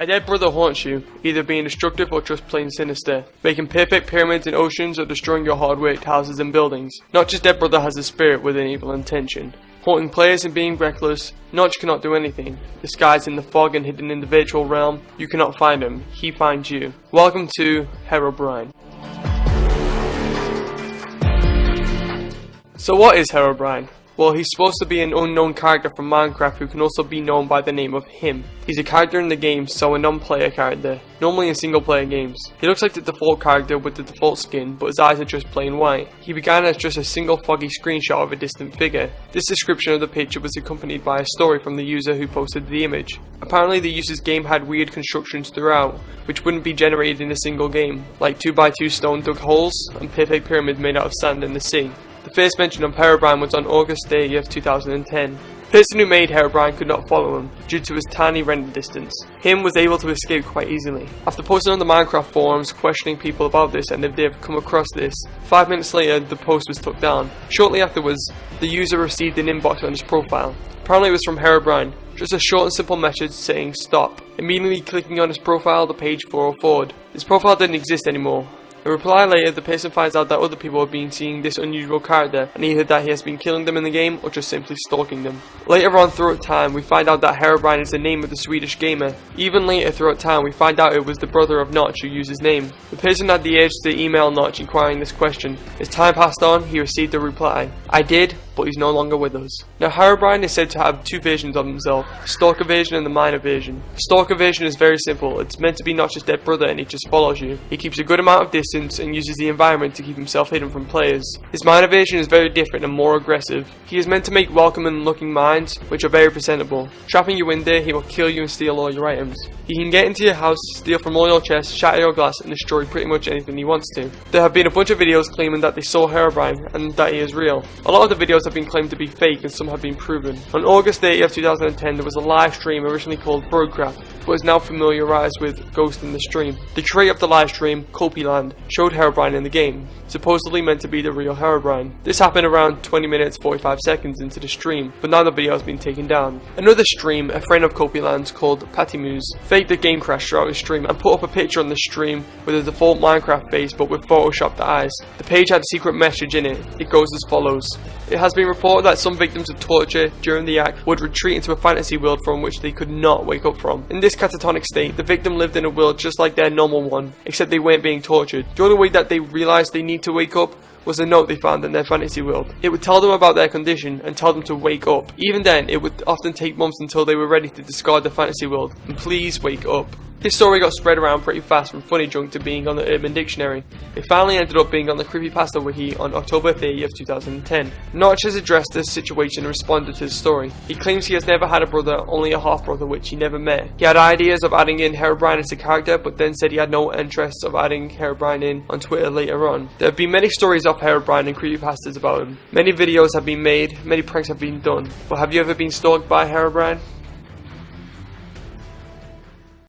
A dead brother haunts you, either being destructive or just plain sinister, making perfect pyramids in oceans or destroying your hard-worked houses and buildings. Notch's dead brother has a spirit with an evil intention, haunting players and being reckless. Notch cannot do anything. Disguised in the fog and hidden in the virtual realm, you cannot find him, he finds you. Welcome to Herobrine. So what is Herobrine? Well, he's supposed to be an unknown character from Minecraft who can also be known by the name of Him. He's a character in the game, so a non-player character, normally in single player games. He looks like the default character with the default skin, but his eyes are just plain white. He began as just a single foggy screenshot of a distant figure. This description of the picture was accompanied by a story from the user who posted the image. Apparently the user's game had weird constructions throughout, which wouldn't be generated in a single game, like 2x2 stone dug holes and perfect pyramids made out of sand in the sea. The first mention of Herobrine was on August 30th, 2010. The person who made Herobrine could not follow him, due to his tiny render distance. Him was able to escape quite easily. After posting on the Minecraft forums questioning people about this and if they have come across this, 5 minutes later the post was took down. Shortly afterwards, the user received an inbox on his profile. Apparently it was from Herobrine, just a short and simple message saying stop. Immediately clicking on his profile, the page forwarded. His profile didn't exist anymore. A reply later, the person finds out that other people have been seeing this unusual character, and either that he has been killing them in the game or just simply stalking them. Later on throughout time, we find out that Herobrine is the name of the Swedish gamer. Even later throughout time, we find out it was the brother of Notch who used his name. The person had the urge to email Notch inquiring this question. As time passed on, he received a reply. I did, but he's no longer with us. Now Herobrine is said to have two versions of himself, the Stalker version and the Minor version. The Stalker version is very simple. It's meant to be Notch's dead brother and he just follows you. He keeps a good amount of distance and uses the environment to keep himself hidden from players. His Minor version is very different and more aggressive. He is meant to make welcoming looking mines, which are very presentable. Trapping you in there, he will kill you and steal all your items. He can get into your house, steal from all your chests, shatter your glass and destroy pretty much anything he wants to. There have been a bunch of videos claiming that they saw Herobrine and that he is real. A lot of the videos have been claimed to be fake and some have been proven. On August 30th, 2010 there was a live stream originally called Broadcraft, but is now familiarized with Ghost in the Stream. The creator of the live stream, Copyland, showed Herobrine in the game, supposedly meant to be the real Herobrine. This happened around 20 minutes 45 seconds into the stream, but now the video has been taken down. Another stream, a friend of Copyland's called Patymuse, faked a game crash throughout his stream and put up a picture on the stream with a default Minecraft face but with photoshopped eyes. The page had a secret message in it. It goes as follows. It has been reported that some victims of torture during the act would retreat into a fantasy world from which they could not wake up from. In this catatonic state, the victim lived in a world just like their normal one, except they weren't being tortured. The only way that they realized they need to wake up was a note they found in their fantasy world. It would tell them about their condition and tell them to wake up. Even then, it would often take months until they were ready to discard the fantasy world. And please wake up. This story got spread around pretty fast from Funny Junk to being on the Urban Dictionary. It finally ended up being on the Creepypasta wiki on October 30th, 2010. Notch has addressed this situation and responded to the story. He claims he has never had a brother, only a half-brother which he never met. He had ideas of adding in Herobrine as a character, but then said he had no interest of adding Herobrine in on Twitter later on. There have been many stories of Herobrine and creepypastas about him. Many videos have been made, many pranks have been done. But have you ever been stalked by Herobrine?